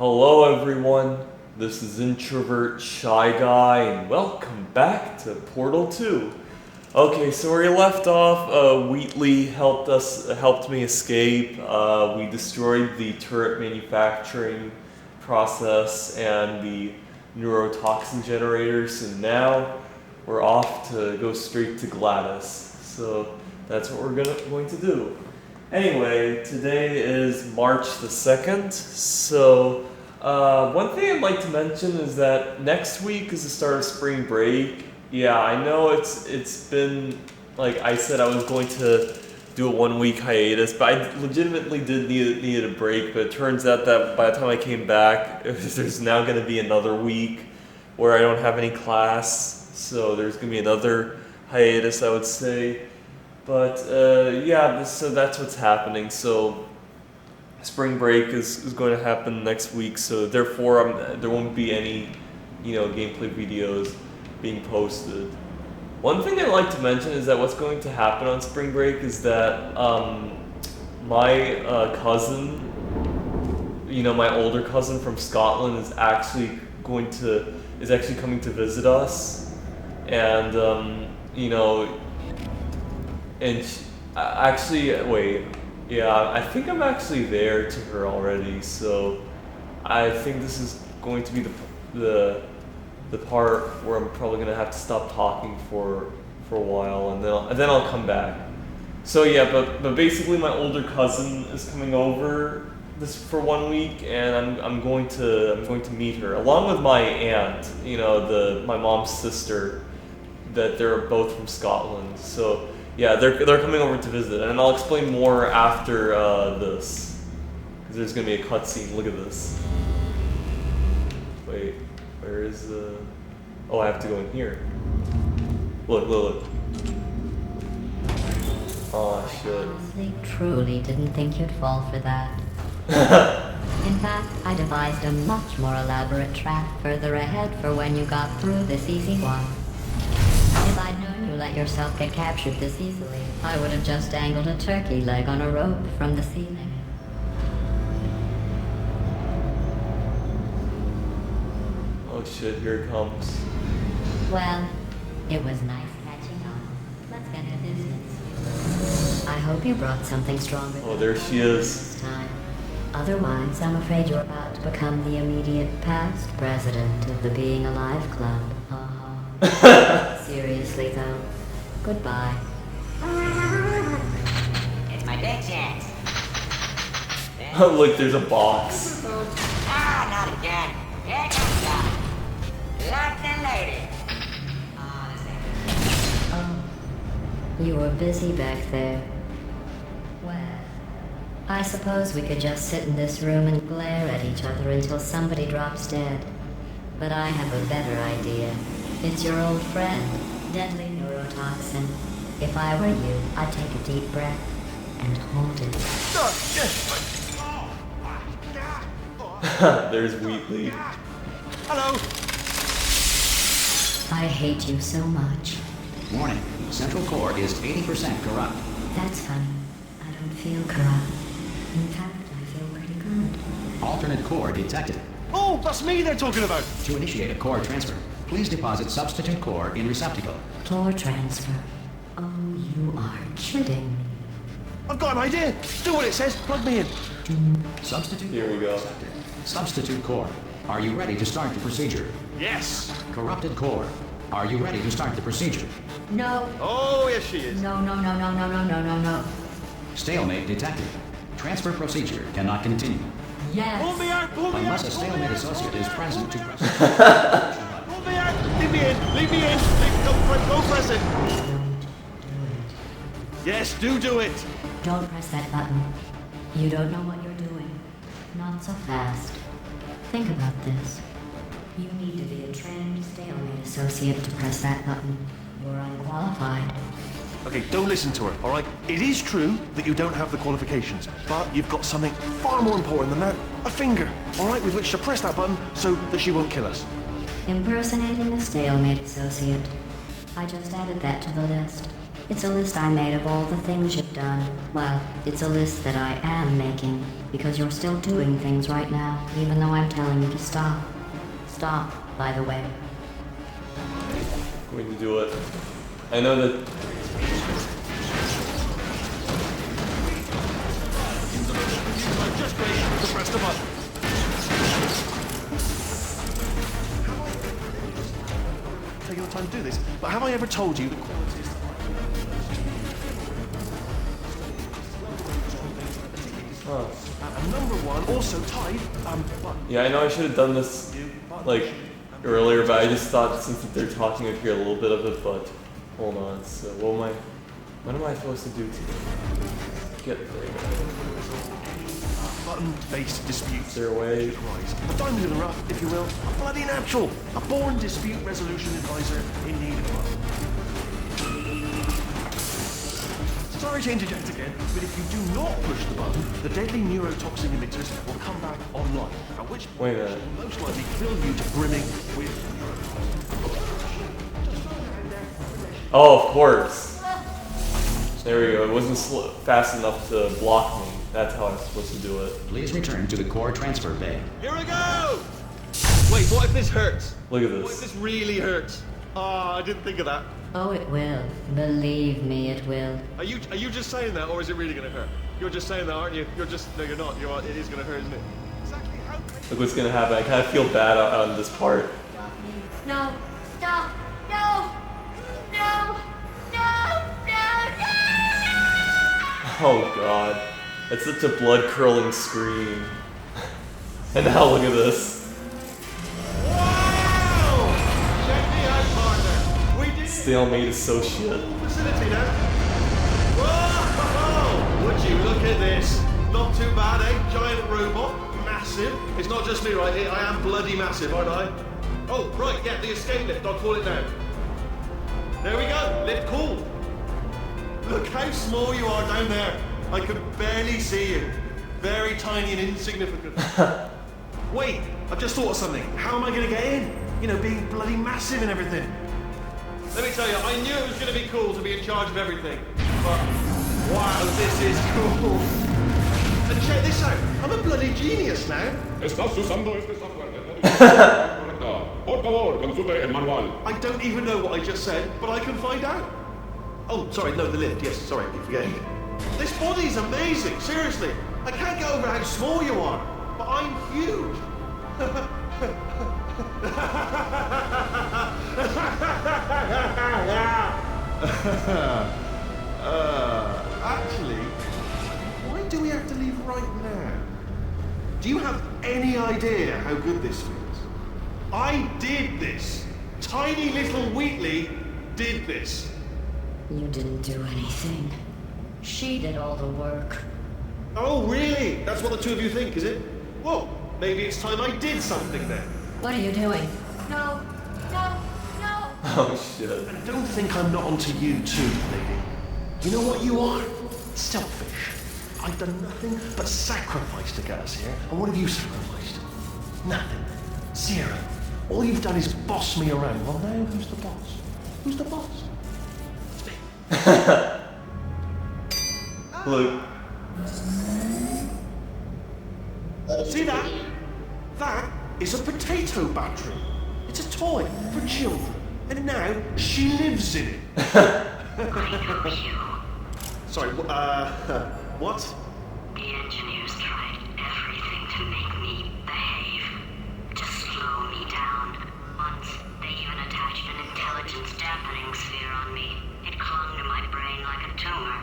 Hello everyone, this is Introvert Shy Guy and welcome back to Portal 2. Okay, so where we left off, Wheatley helped me escape. We destroyed the turret manufacturing process and the neurotoxin generators, and now we're off to go straight to Gladys. So that's what we're going to do. Anyway, today is March the 2nd, so one thing I'd like to mention is that next week is the start of spring break. Yeah, I know it's been, like I said, I was going to do a 1-week hiatus, but I legitimately did need a break, but it turns out that by the time I came back, there's now going to be another week where I don't have any class, so there's going to be another hiatus, I would say. But yeah, so that's what's happening. So spring break is going to happen next week. So therefore, there won't be any, gameplay videos being posted. One thing I'd like to mention is that what's going to happen on spring break is that my cousin, my older cousin from Scotland, is actually coming to visit us, and And I think I'm actually there to her already. So I think this is going to be the part where I'm probably gonna have to stop talking for a while, and then I'll come back. So yeah, but basically my older cousin is coming over for 1 week, and I'm going to meet her along with my aunt, my mom's sister, that they're both from Scotland. So yeah, they're coming over to visit, and I'll explain more after this, because there's gonna be a cutscene. Look at this. Wait, where is the? Oh, I have to go in here. Look. Oh shit. I honestly, truly didn't think you'd fall for that. In fact, I devised a much more elaborate trap further ahead for when you got through this easy one. If I'd known you let yourself get captured this easily, I would have just dangled a turkey leg on a rope from the ceiling. Oh shit, here it comes. Well, it was nice catching on. Let's get to business. I hope you brought something stronger. Oh, there she is. This time. Otherwise, I'm afraid you're about to become the immediate past president of the Being Alive Club. Seriously though, goodbye. It's my big chance. Look, there's a box. Not again. Here comes Doc. Like the lady. Oh, you were busy back there. Well, I suppose we could just sit in this room and glare at each other until somebody drops dead. But I have a better idea. It's your old friend, deadly neurotoxin. If I were you, I'd take a deep breath and hold it. There's Wheatley. Hello. I hate you so much. Warning, central core is 80% corrupt. That's funny. I don't feel corrupt. In fact, I feel pretty good. Alternate core detected. Oh, that's me they're talking about. To initiate a core transfer, please deposit substitute core in receptacle. Core transfer. Oh, you are kidding. I've got an idea. Do what it says. Plug me in. Substitute Here we go. accepted. Substitute core. Are you ready to start the procedure? Yes. Corrupted core. Are you ready to start the procedure? No. Oh, yes, she is. No. Stalemate detected. Transfer procedure cannot continue. Yes. Pull me out. Pull me out. Unless a stalemate associate is present to press. Pull me out. Leave me in. Leave me in. Don't press it. Don't do it. Yes, do it. Don't press that button. You don't know what you're doing. Not so fast. Think about this. You need to be a trained stalemate associate to press that button. You're unqualified. Okay, don't listen to her, all right? It is true that you don't have the qualifications, but you've got something far more important than that. A finger, all right, with which to press that button so that she won't kill us. Impersonating a stalemate associate. I just added that to the list. It's a list I made of all the things you've done. Well, it's a list that I am making, because you're still doing things right now, even though I'm telling you to stop. Stop, by the way. I'm going to do it. I know that. Just wait to press the button. Taking the time to do this, but have I ever told you the quality is and number one, also tied, button. Yeah, I know I should have done this like earlier, but I just thought since they're talking, I'd hear a little bit of it. But hold on. So what am I supposed to do to get there? Button-based disputes. Is there a way? A diamond in the rough, if you will. A bloody natural. A born dispute resolution advisor in need of love. Sorry to interject again, but if you do not push the button, the deadly neurotoxin emitters will come back online, at which point Wait a they minute. will most likely fill you to brimming with Oh, of course. There we go. It wasn't fast enough to block me. That's how I'm supposed to do it. Please return to the core transfer bay. Here we go! Wait, what if this hurts? Look at What this. if this really hurts? I didn't think of that. Oh, it will. Believe me, it will. Are you just saying that, or is it really gonna hurt? You're just saying that, aren't you? No, you're not. It is gonna hurt, isn't it? Exactly how. Look what's gonna happen. I kind of feel bad on this part. No! Stop! No! No! No! No! Oh god. That's such a blood-curdling scream. And now look at this. Wow! Check me out, partner. We did Stalemate is so shit. facility now. Whoa! Would you look at this? Not too bad, eh? Giant robot, massive. It's not just me, right? I am bloody massive, aren't I? Oh, right, yeah, the escape lift. I'll call it now. There we go. Lift cool. Look how small you are down there. I could barely see you. Very tiny and insignificant. Wait, I've just thought of something. How am I going to get in? You know, being bloody massive and everything. Let me tell you, I knew it was going to be cool to be in charge of everything. But, wow, this is cool. And check this out. I'm a bloody genius now. Estás usando este software de modificación correcta. Por favor, consulte el manual. I don't even know what I just said, but I can find out. Oh, sorry, no, the lift. Yes, sorry, keep forgetting. This body's amazing, seriously. I can't get over how small you are, but I'm huge. Actually, why do we have to leave right now? Do you have any idea how good this feels? I did this. Tiny little Wheatley did this. You didn't do anything. She did all the work. Oh, really? That's what the two of you think, is it? Well, maybe it's time I did something then. What are you doing? No! No! No! Oh shit. And don't think I'm not onto you too, lady. You know what you are? Selfish. I've done nothing but sacrifice to get us here. And what have you sacrificed? Nothing. Zero. All you've done is boss me around. Well, now who's the boss? Who's the boss? It's me. Look. See that? That is a potato battery. It's a toy for children. And now she lives in it. Sorry, what? The engineers tried everything to make me behave, to slow me down. Once, they even attached an intelligence dampening sphere on me. It clung to my brain like a tumor,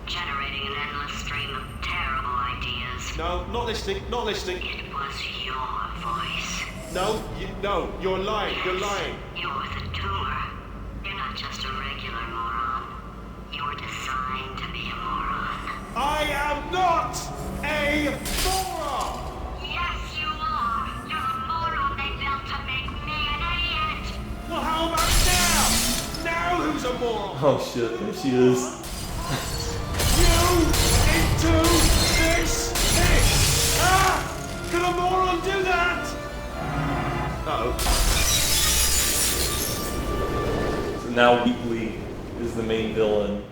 generating an endless stream of terrible ideas. No, not listening, not listening. It was your voice. No, you're lying, you're lying. You're the tumor. You're not just a regular moron. You're designed to be a moron. I am not a moron! Yes, you are. You're a moron they built to make me an idiot. Well, how about now? Now who's a moron? Oh shit, there she is. You into this thing! Ah! Can a moron do that? Uh-oh. So now Wheatley is the main villain.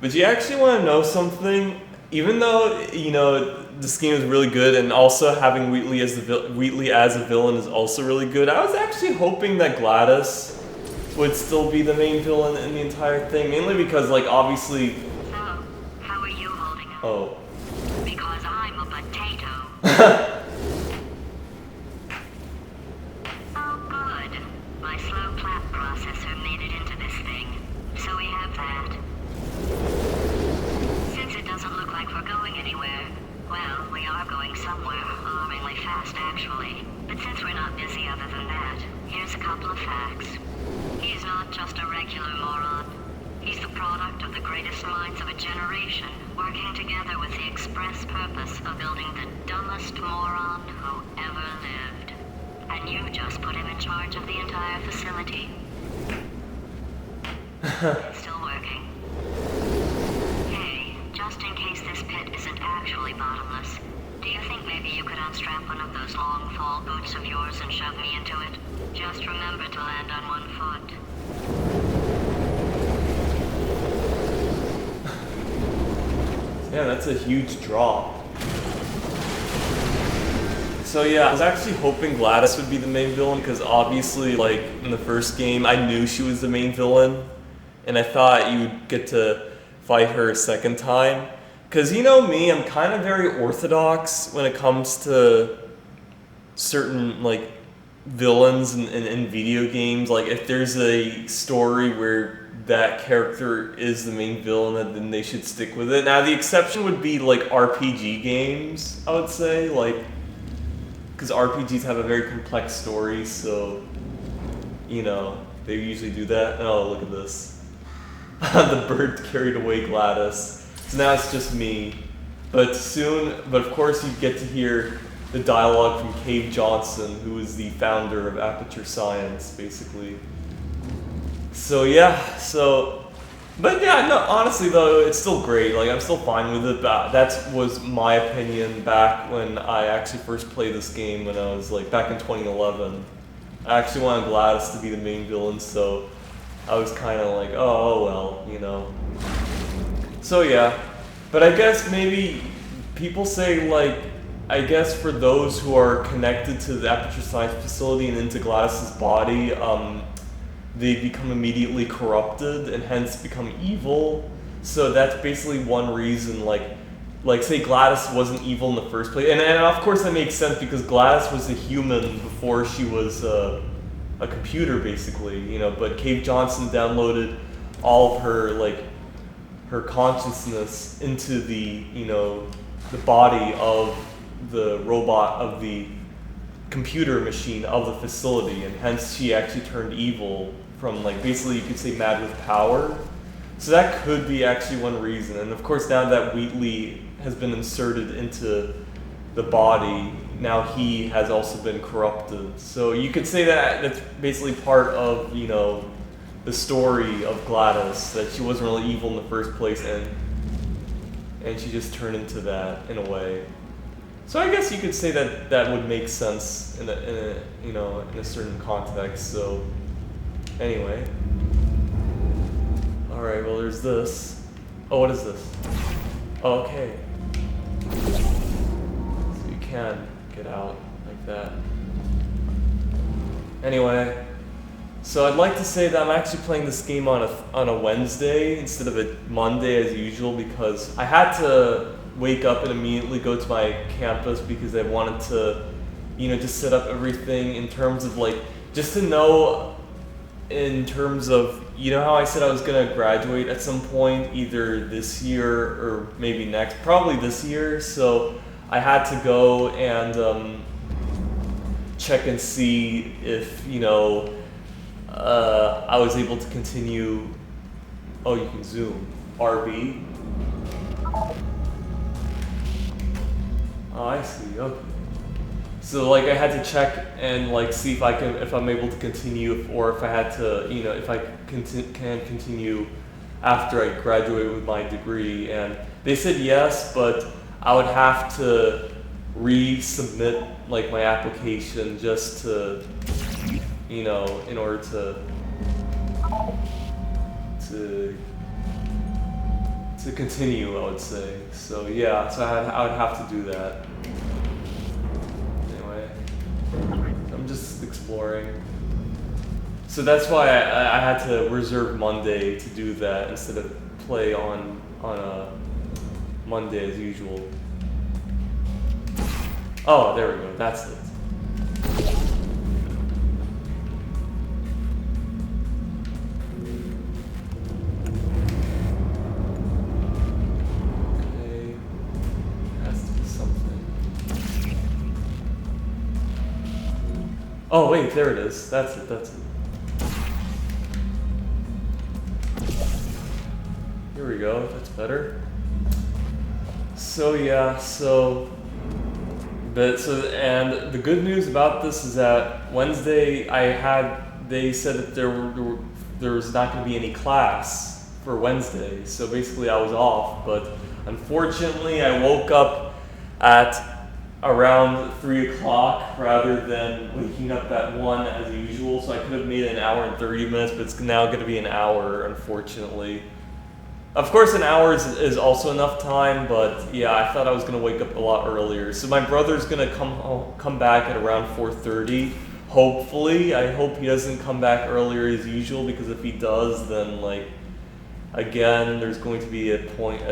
But you actually want to know something? Even though, you know, this game is really good, and also having Wheatley as a villain is also really good, I was actually hoping that Gladys would still be the main villain in the entire thing, mainly because, like, obviously... So, how are you holding up? Oh. Because I'm a potato. Oh, good. My slow clap processor made it into this thing. So we have that. Since it doesn't look like we're going anywhere, well, we are going somewhere, alarmingly fast actually. But since we're not busy other than that, here's a couple of facts. He's not just a regular moron. He's the product of the greatest minds of a generation, working together with the express purpose of building the dumbest moron who ever lived. And you just put him in charge of the entire facility. It's still working. Hey, just in case this pit isn't actually bottomless, do you think maybe you could unstrap one of those long fall boots of yours and shove me into it? Just remember to land on one foot. Yeah, that's a huge drop. So yeah, I was actually hoping Gladys would be the main villain, because obviously, like, in the first game, I knew she was the main villain, and I thought you'd get to fight her a second time. Because you know me, I'm kind of very orthodox when it comes to certain, like, villains in video games. Like, if there's a story where that character is the main villain, then they should stick with it. Now, the exception would be, like, RPG games, I would say, like, because RPGs have a very complex story, so, you know, they usually do that. Oh, look at this. The bird carried away Gladys. So now it's just me. But of course you get to hear the dialogue from Cave Johnson, who is the founder of Aperture Science, basically. So yeah, but yeah, no, honestly though, it's still great. Like, I'm still fine with it. That was my opinion back when I actually first played this game, when I was like back in 2011. I actually wanted Gladys to be the main villain, so I was kind of like, oh well, you know. So yeah, but I guess maybe people say, like, I guess for those who are connected to the Aperture Science facility and into Gladys's body, they become immediately corrupted and hence become evil. So that's basically one reason, like say Gladys wasn't evil in the first place. And of course that makes sense, because Gladys was a human before she was a computer, basically, you know, but Cave Johnson downloaded all of her, like, her consciousness into the, you know, the body of the robot, of the computer machine of the facility, and hence she actually turned evil from, like, basically you could say mad with power. So that could be actually one reason. And of course now that Wheatley has been inserted into the body, now he has also been corrupted. So you could say that that's basically part of, you know, the story of Gladys, that she wasn't really evil in the first place, and she just turned into that in a way. So I guess you could say that that would make sense in a you know, in a certain context. So anyway, all right. Well, there's this. Oh, what is this? Oh, okay. So you can get out like that. Anyway, so I'd like to say that I'm actually playing this game on a Wednesday instead of a Monday as usual, because I had to wake up and immediately go to my campus because I wanted to, you know, just set up everything in terms of, like, just to know in terms of, you know how I said I was gonna graduate at some point, either this year or maybe next, probably this year. So I had to go and check and see if, you know, I was able to continue. Oh, you can zoom. RB. Oh, I see. Okay. So, like, I had to check and, like, see if I'm able to continue, or if I had to, you know, if I can continue after I graduate with my degree. And they said yes, but I would have to resubmit, like, my application just to, you know, in order to to continue, I would say. So yeah, so I would have to do that. Anyway, I'm just exploring. So that's why I had to reserve Monday to do that instead of play on a Monday as usual. Oh, there we go. That's it. Okay. Has to be something. Oh, wait, there it is. That's it. That's it. Here we go. That's better. So yeah, and the good news about this is that Wednesday they said that there was not going to be any class for Wednesday. So basically I was off, but unfortunately I woke up at around 3 o'clock rather than waking up at 1 as usual. So I could have made it an hour and 30 minutes, but it's now going to be an hour, unfortunately. Of course, an hour is also enough time, but yeah, I thought I was gonna wake up a lot earlier. So my brother's gonna come back at around 4:30. Hopefully, I hope he doesn't come back earlier as usual, because if he does, then like again, there's going to be a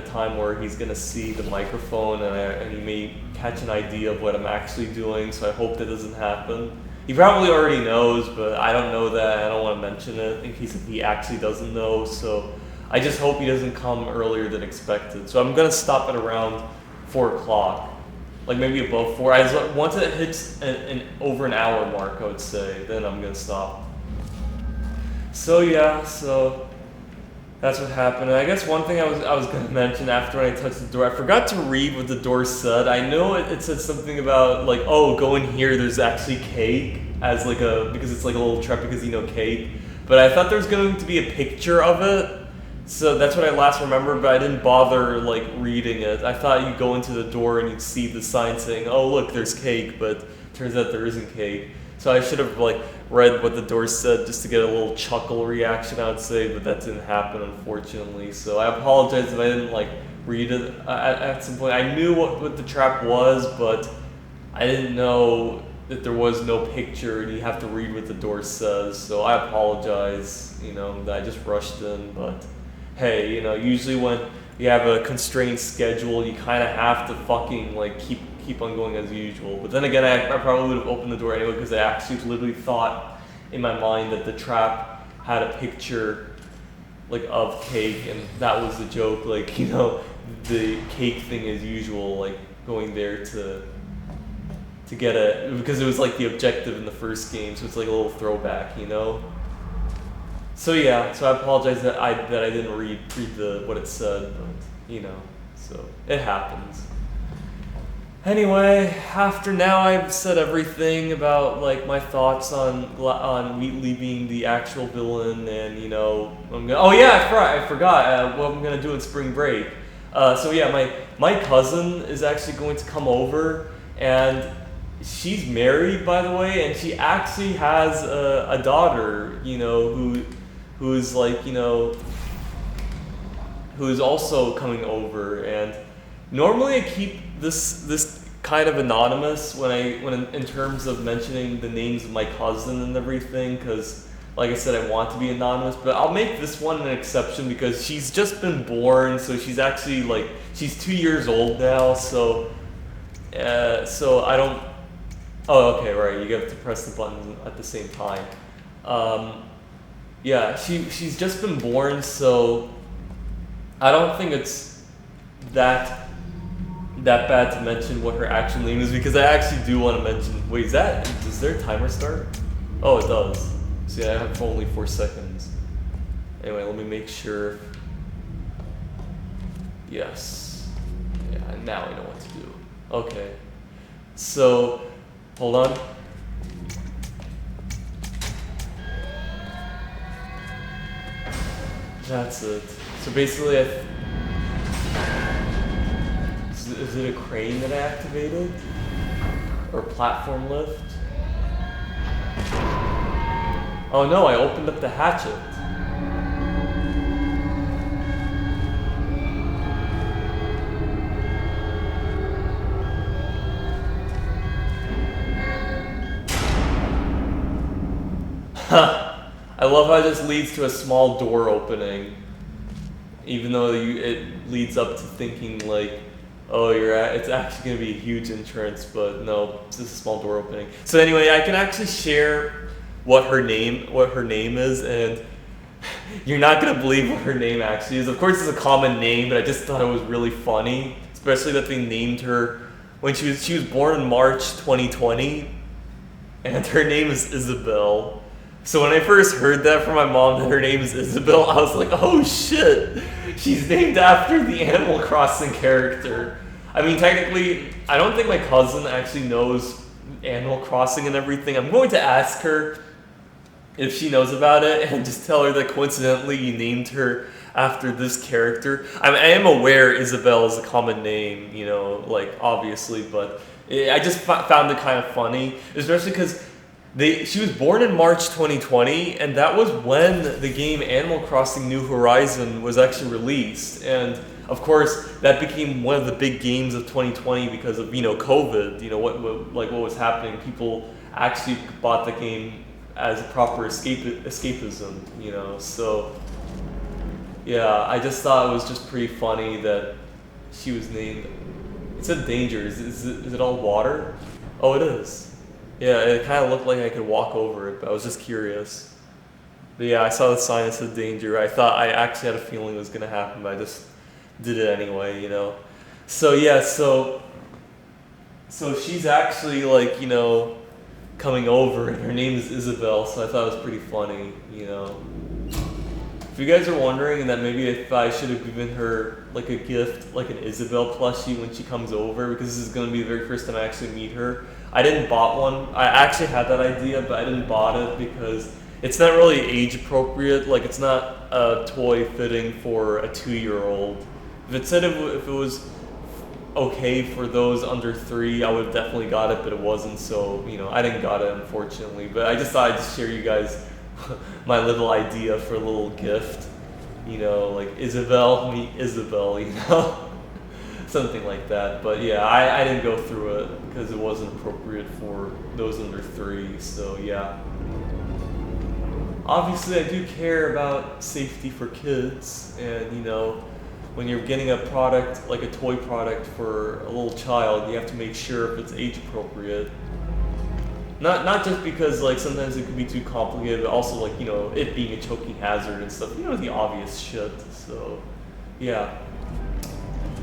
time where he's gonna see the microphone and he may catch an idea of what I'm actually doing. So I hope that doesn't happen. He probably already knows, but I don't know that. I don't want to mention it in case if he actually doesn't know. So I just hope he doesn't come earlier than expected. So I'm gonna stop at around 4 o'clock, like maybe above 4. Once it hits an over an hour mark, I would say, then I'm gonna stop. So yeah, so that's what happened. And I guess one thing I was gonna mention after I touched the door, I forgot to read what the door said. I know it said something about like, oh, go in here. There's actually cake as like because it's like a little Trapezoidal cake. But I thought there was going to be a picture of it. So that's what I last remembered, but I didn't bother like reading it. I thought you'd go into the door and you'd see the sign saying, "Oh, look, there's cake," but turns out there isn't cake. So I should have like read what the door said just to get a little chuckle reaction, I would say, but that didn't happen, unfortunately. So I apologize if I didn't like read it at some point. I knew what the trap was, but I didn't know that there was no picture and you have to read what the door says. So I apologize, that I just rushed in, but hey, usually when you have a constrained schedule, you kind of have to fucking like keep on going as usual. But then again, I probably would have opened the door anyway, because I actually literally thought in my mind that the trap had a picture like of cake, and that was the joke, like, the cake thing as usual, like going there to get it, because it was like the objective in the first game, so it's like a little throwback, So yeah, so I apologize that I didn't read what it said, but so it happens. Anyway, after now I've said everything about like my thoughts on Wheatley being the actual villain, and I forgot what I'm gonna do in spring break. So yeah, my cousin is actually going to come over, and she's married, by the way, and she actually has a daughter, who's like, who's also coming over. And normally I keep this kind of anonymous when in terms of mentioning the names of my cousin and everything, because like I said, I want to be anonymous, but I'll make this one an exception because she's just been born, so she's actually like, she's 2 years old now, so I don't, oh, okay, right, you have to press the buttons at the same time. Yeah, she's just been born, so I don't think it's that bad to mention what her actual name is, because I actually do want to mention. Wait, does their timer start? Oh, it does. See, I have only 4 seconds. Anyway, let me make sure. Yes. Yeah, now I know what to do. Okay. So, hold on. That's it. So basically, is it a crane that I activated? Or platform lift? Oh no, I opened up the hatchet. I love how it just leads to a small door opening, even though it leads up to thinking like, oh, it's actually gonna be a huge entrance, but no, it's just a small door opening. So anyway, I can actually share what her name is, and you're not gonna believe what her name actually is. Of course, it's a common name, but I just thought it was really funny, especially that they named her when she was born in March 2020, and her name is Isabel. So when I first heard that from my mom that her name is Isabel, I was like, oh shit, she's named after the Animal Crossing character. I mean, technically, I don't think my cousin actually knows Animal Crossing and everything. I'm going to ask her if she knows about it and just tell her that coincidentally you named her after this character. I am aware Isabel is a common name, you know, like obviously, but I just found it kind of funny, especially because she was born in March 2020, and that was when the game Animal Crossing New Horizon was actually released. And of course, that became one of the big games of 2020 because of, you know, COVID. You know, what was happening. People actually bought the game as a proper escapism, you know. So yeah, I just thought it was just pretty funny that she was named. It said danger. Is it all water? Oh, it is. Yeah, it kind of looked like I could walk over it, but I was just curious. But yeah, I saw the sign that said danger. I actually had a feeling it was going to happen, but I just did it anyway, you know. So yeah, so she's actually like, you know, coming over, and her name is Isabel, so I thought it was pretty funny, you know. If you guys are wondering that maybe if I should have given her like a gift, like an Isabel plushie when she comes over, because this is going to be the very first time I actually meet her. I didn't bought one. I actually had that idea, but I didn't bought it because it's not really age appropriate. Like, it's not a toy fitting for a 2-year-old. If it said if it was okay for those under 3, I would have definitely got it, but it wasn't. So, you know, I didn't got it, unfortunately. But I just thought I'd just share you guys my little idea for a little gift. You know, like Isabel, meet Isabel, you know? Something like that. But yeah, I didn't go through it because it wasn't appropriate for those under 3. So yeah. Obviously, I do care about safety for kids, and you know, when you're getting a product, like a toy product for a little child, you have to make sure if it's age appropriate. Not just because like sometimes it can be too complicated, but also like, you know, it being a choking hazard and stuff. You know, the obvious shit. So yeah.